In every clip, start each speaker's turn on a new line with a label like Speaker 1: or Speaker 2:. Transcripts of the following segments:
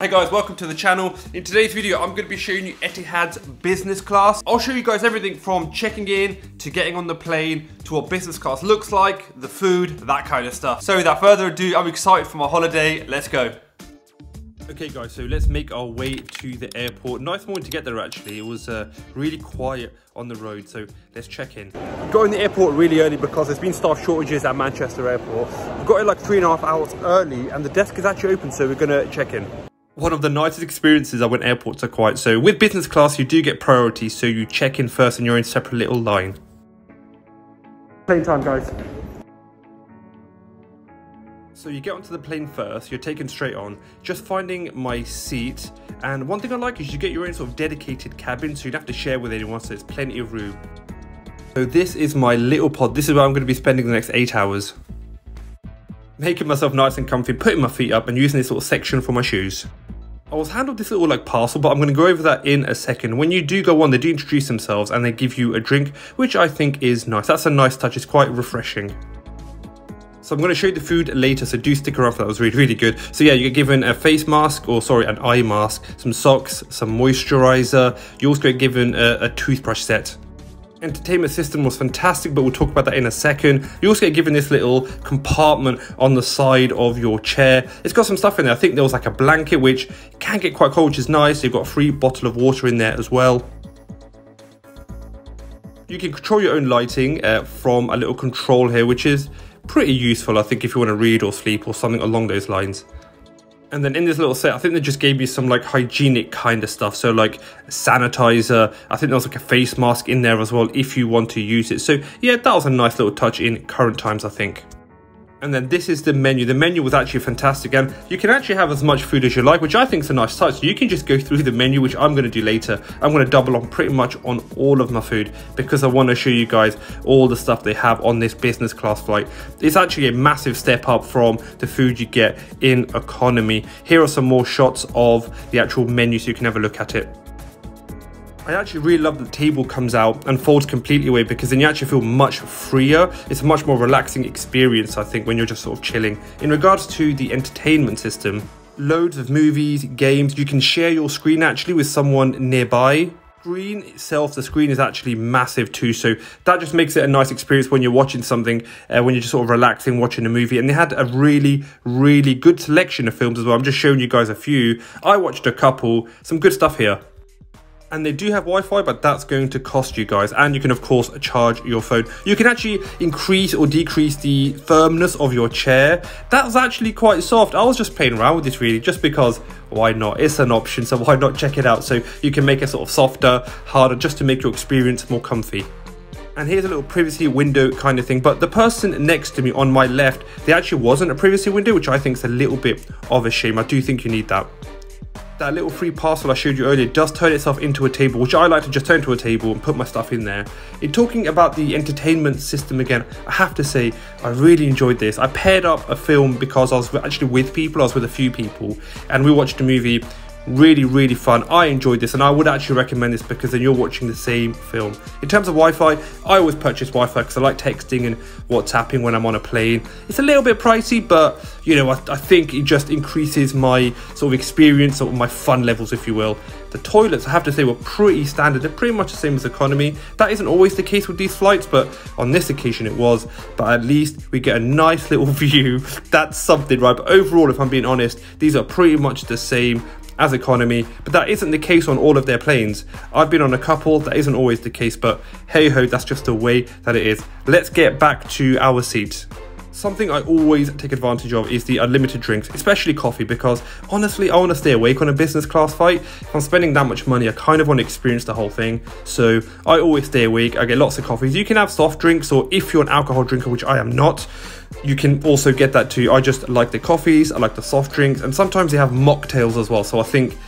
Speaker 1: Hey guys, welcome to the channel. In today's video, I'm going to be showing you Etihad's business class. I'll show you guys everything from checking in to getting on the plane to what business class looks like, the food, that kind of stuff. So without further ado, I'm excited for my holiday. Let's go. Okay guys, so let's make our way to the airport. Nice morning to get there actually. It was really quiet on the road, so let's check in. Got in the airport really early because there's been staff shortages at Manchester Airport. We got in like 3.5 hours early and the desk is actually open, so we're gonna check in. One of the nicest experiences are when airports are quiet. So with business class, you do get priority, so you check in first and you're in a separate little line. Plane time, guys. So you get onto the plane first, you're taken straight on, just finding my seat. And one thing I like is you get your own sort of dedicated cabin, so you don't have to share with anyone, so there's plenty of room. So this is my little pod. This is where I'm going to be spending the next 8 hours. Making myself nice and comfy, putting my feet up and using this little section for my shoes. I was handled this little like parcel, but I'm going to go over that in a second. When you do go on, they do introduce themselves and they give you a drink, which I think is nice. That's a nice touch, it's quite refreshing. So I'm going to show you the food later, so do stick around for that. It was really, really good. So yeah, you get given a face mask, or sorry, an eye mask, some socks, some moisturizer. You also get given a toothbrush set. Entertainment system was fantastic, but we'll talk about that in a second. You also get given this little compartment on the side of your chair. It's got some stuff in there. I think there was like a blanket, which can get quite cold, which is nice. You've got a free bottle of water in there as well. You can control your own lighting from a little control here, which is pretty useful, I think, if you want to read or sleep or something along those lines. And then in this little set, I think they just gave me some like hygienic kind of stuff. So like sanitizer, I think there was like a face mask in there as well if you want to use it. So yeah, that was a nice little touch in current times, I think. And then this is the menu. The menu was actually fantastic, and you can actually have as much food as you like, which I think is a nice touch. So you can just go through the menu, which I'm going to do later. I'm going to double on pretty much on all of my food because I want to show you guys all the stuff they have on this business class flight. It's actually a massive step up from the food you get in economy. Here are some more shots of the actual menu so you can have a look at it. I actually really love that the table comes out and folds completely away, because then you actually feel much freer. It's a much more relaxing experience, I think, when you're just sort of chilling. In regards to the entertainment system, loads of movies, games. You can share your screen actually with someone nearby. Screen itself, the screen is actually massive too, so that just makes it a nice experience when you're watching something, when you're just sort of relaxing, watching a movie. And they had a really, really good selection of films as well. I'm just showing you guys a few. I watched a couple, some good stuff here. And they do have Wi-Fi, but that's going to cost you guys. And you can, of course, charge your phone. You can actually increase or decrease the firmness of your chair. That was actually quite soft. I was just playing around with this really, just because why not? It's an option, so why not check it out? So you can make it sort of softer, harder, just to make your experience more comfy. And here's a little privacy window kind of thing. But the person next to me on my left, there actually wasn't a privacy window, which I think is a little bit of a shame. I do think you need that. That little free parcel I showed you earlier does turn itself into a table, which I like to just turn to a table and put my stuff in there. In talking about the entertainment system again, I have to say I really enjoyed this. I paired up a film because I was actually with people, I was with a few people, and we watched a movie. Really, really fun. I enjoyed this, and I would actually recommend this because then you're watching the same film. In terms of Wi-Fi, I always purchase Wi-Fi because I like texting and WhatsApping when I'm on a plane. It's a little bit pricey, but you know, I think it just increases my sort of experience, or my fun levels, if you will. The toilets, I have to say, were pretty standard. They're pretty much the same as economy. That isn't always the case with these flights, but on this occasion it was. But at least we get a nice little view. That's something, right? But overall, if I'm being honest, these are pretty much the same as economy, but that isn't the case on all of their planes. I've been on a couple, that isn't always the case, but hey ho, that's just the way that it is. Let's get back to our seats. Something I always take advantage of is the unlimited drinks, especially coffee, because honestly, I want to stay awake on a business class flight. If I'm spending that much money, I kind of want to experience the whole thing. So I always stay awake. I get lots of coffees. You can have soft drinks, or if you're an alcohol drinker, which I am not, you can also get that too. I just like the coffees, I like the soft drinks, and sometimes they have mocktails as well. So I think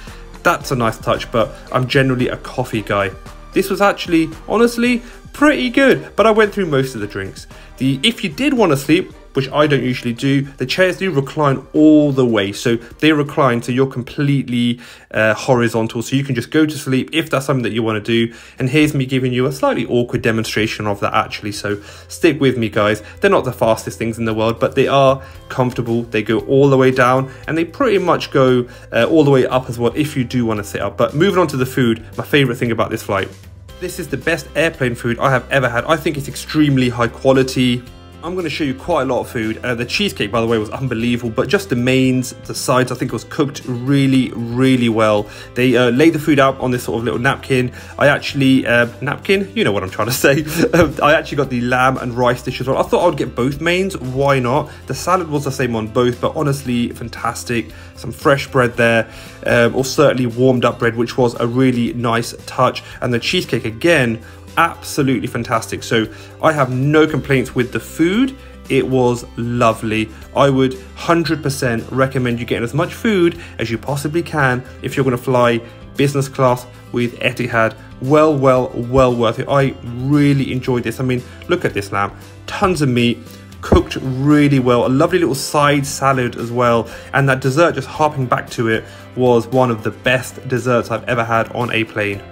Speaker 1: that's a nice touch, but I'm generally a coffee guy. This was actually, honestly, pretty good, but I went through most of the drinks. If you did want to sleep, which I don't usually do. The chairs do recline all the way, so they recline so you're completely horizontal, so you can just go to sleep if that's something that you want to do. And here's me giving you a slightly awkward demonstration of that actually, so stick with me guys. They're not the fastest things in the world, but they are comfortable. They go all the way down, and they pretty much go all the way up as well if you do want to sit up. But moving on to the food, my favorite thing about this flight. This is the best airplane food I have ever had. I think it's extremely high quality. I'm going to show you quite a lot of food. The cheesecake, by the way, was unbelievable, but just the mains, the sides, I think it was cooked really, really well. They laid the food out on this sort of little napkin. I actually, napkin? You know what I'm trying to say. I actually got the lamb and rice dish as well. I thought I would get both mains. Why not? The salad was the same on both, but honestly, fantastic. Some fresh bread there, or certainly warmed up bread, which was a really nice touch. And the cheesecake, again, absolutely fantastic. So I have no complaints with the food. It was lovely. I would 100% recommend you getting as much food as you possibly can if you're going to fly business class with Etihad. Well worth it. I really enjoyed this. I mean, look at this lamb, tons of meat, cooked really well, a lovely little side salad as well, and that dessert, just harping back to it, was one of the best desserts I've ever had on a plane.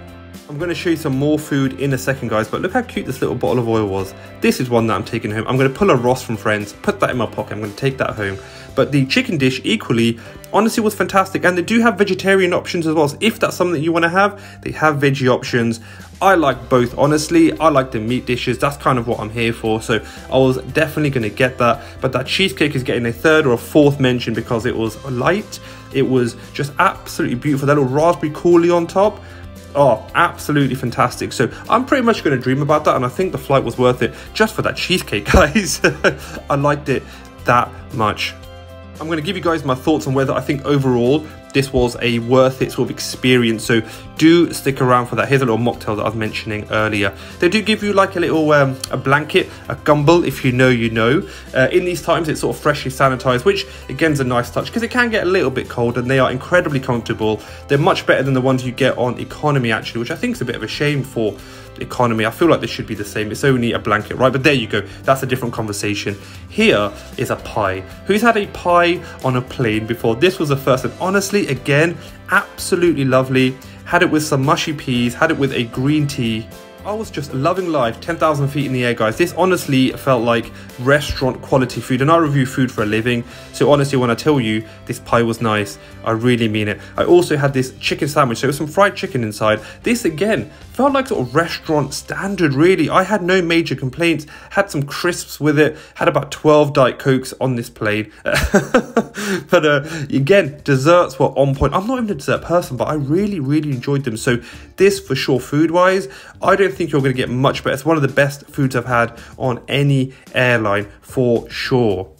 Speaker 1: I'm going to show you some more food in a second guys, but look how cute this little bottle of oil was. This is one that I'm taking home. I'm going to pull a Ross from Friends, put that in my pocket. I'm going to take that home. But the chicken dish equally, honestly, was fantastic. And they do have vegetarian options as well. So if that's something that you want to have, they have veggie options. I like both, honestly. I like the meat dishes. That's kind of what I'm here for. So I was definitely going to get that. But that cheesecake is getting a third or a fourth mention because it was light. It was just absolutely beautiful. That little raspberry coulis on top. Oh, absolutely fantastic. So I'm pretty much going to dream about that, and I think the flight was worth it just for that cheesecake, guys. I liked it that much. I'm going to give you guys my thoughts on whether I think overall this was a worth it sort of experience, so do stick around for that. Here's a little mocktail that I was mentioning earlier. They do give you like a little a blanket, a gumble, if you know you know. In these times it's sort of freshly sanitized, which again is a nice touch because it can get a little bit cold, and they are incredibly comfortable. They're much better than the ones you get on economy actually, which I think is a bit of a shame for economy. I feel like this should be the same. It's only a blanket, right? But there you go, that's a different conversation. Here is a pie. Who's had a pie on a plane before? This was the first, and honestly, again, absolutely lovely. Had it with some mushy peas, had it with a green tea. I was just loving life, 10,000 feet in the air, guys. This honestly felt like restaurant quality food, and I review food for a living. So honestly, when I tell you this pie was nice, I really mean it. I also had this chicken sandwich, so there was some fried chicken inside. This again felt like sort of restaurant standard, really. I had no major complaints. Had some crisps with it. Had about 12 Diet Cokes on this plane. But again, desserts were on point. I'm not even a dessert person, but I really enjoyed them. So this for sure, food-wise, I don't think you're going to get much better. It's one of the best foods I've had on any airline for sure.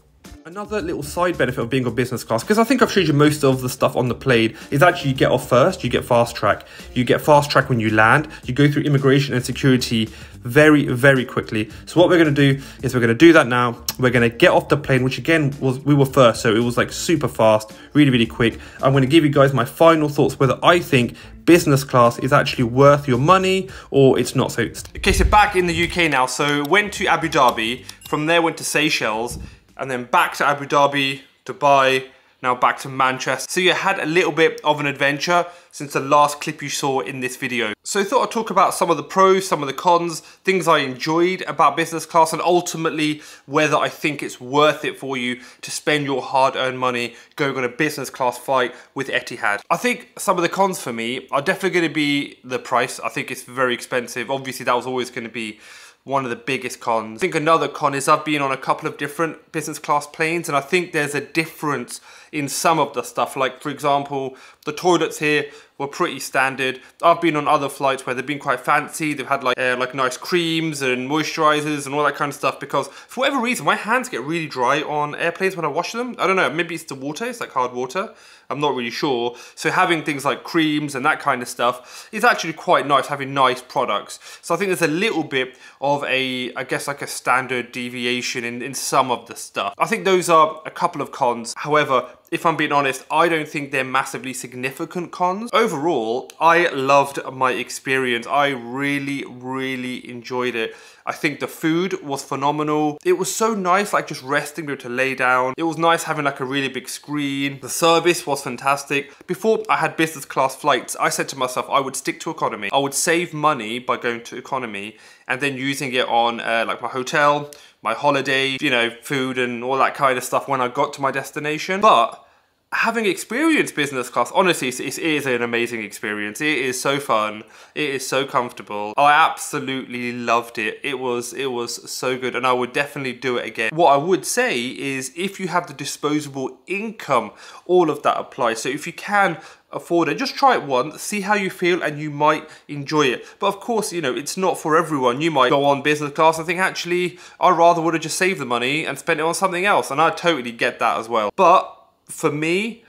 Speaker 1: Another little side benefit of being on business class, because I think I've showed you most of the stuff on the plane, is actually you get off first, you get fast track. You get fast track when you land. You go through immigration and security very quickly. So what we're going to do is we're going to do that now. We're going to get off the plane, which again we were first, so it was like super fast, really quick. I'm going to give you guys my final thoughts whether I think business class is actually worth your money or it's not. So okay, so back in the UK now. So went to Abu Dhabi, from there went to Seychelles, and then back to Abu Dhabi, Dubai, now back to Manchester. So you had a little bit of an adventure since the last clip you saw in this video. So I thought I'd talk about some of the pros, some of the cons, things I enjoyed about business class, and ultimately whether I think it's worth it for you to spend your hard-earned money going on a business class flight with Etihad. I think some of the cons for me are definitely going to be the price. I think it's very expensive. Obviously that was always going to be one of the biggest cons. I think another con is I've been on a couple of different business class planes, and I think there's a difference in some of the stuff. Like for example, the toilets here were pretty standard. I've been on other flights where they've been quite fancy. They've had like nice creams and moisturizers and all that kind of stuff, because for whatever reason, my hands get really dry on airplanes when I wash them. I don't know, maybe it's the water, it's like hard water. I'm not really sure. So having things like creams and that kind of stuff is actually quite nice, having nice products. So I think there's a little bit of a, I guess like a standard deviation in some of the stuff. I think those are a couple of cons. However, if I'm being honest, I don't think they're massively significant cons. Overall, I loved my experience. I really enjoyed it. I think the food was phenomenal. It was so nice, like just resting, be able to lay down. It was nice having like a really big screen. The service was fantastic. Before I had business class flights, I said to myself, I would stick to economy. I would save money by going to economy and then using it on like my hotel, my holiday, you know, food and all that kind of stuff when I got to my destination. But having experienced business class, honestly, it is an amazing experience. It is so fun. It is so comfortable. I absolutely loved it. It was so good, and I would definitely do it again. What I would say is if you have the disposable income, all of that applies. So if you can afford it, just try it once, see how you feel, and you might enjoy it. But of course, you know, it's not for everyone. You might go on business class and think, actually, I rather would have just saved the money and spent it on something else. And I totally get that as well. But for me,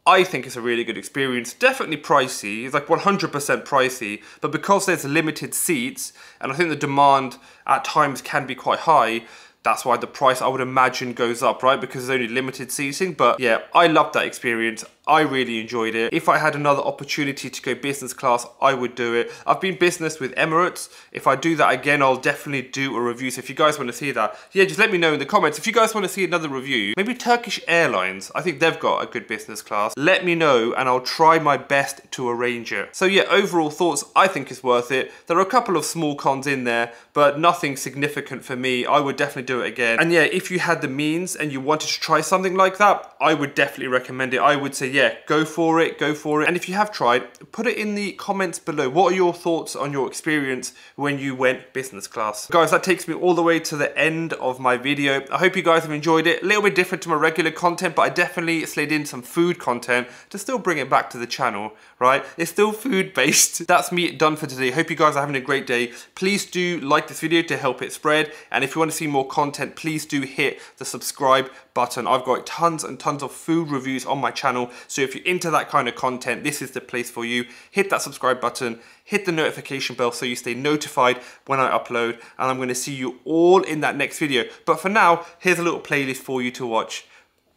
Speaker 1: I think it's a really good experience. Definitely pricey. It's like 100% pricey. But because there's limited seats, and I think the demand at times can be quite high, that's why the price, I would imagine, goes up, right? Because there's only limited seating. But yeah, I loved that experience. I really enjoyed it. If I had another opportunity to go business class, I would do it. I've been business with Emirates. If I do that again, I'll definitely do a review. So if you guys want to see that, yeah, just let me know in the comments. If you guys want to see another review, maybe Turkish Airlines, I think they've got a good business class. Let me know and I'll try my best to arrange it. So yeah, overall thoughts, I think it's worth it. There are a couple of small cons in there, but nothing significant for me. I would definitely do it again. And yeah, if you had the means and you wanted to try something like that, I would definitely recommend it. I would say, yeah, go for it, go for it. And if you have tried, put it in the comments below. What are your thoughts on your experience when you went business class? Guys, that takes me all the way to the end of my video. I hope you guys have enjoyed it. A little bit different to my regular content, but I definitely slid in some food content to still bring it back to the channel, right? It's still food based. That's me done for today. Hope you guys are having a great day. Please do like this video to help it spread. And if you want to see more content, please do hit the subscribe button. I've got tons and tons of food reviews on my channel. So if you're into that kind of content, this is the place for you. Hit that subscribe button, hit the notification bell so you stay notified when I upload. And I'm going to see you all in that next video. But for now, here's a little playlist for you to watch.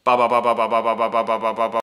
Speaker 1: Bye bye bye bye bye bye bye bye bye bye bye bye.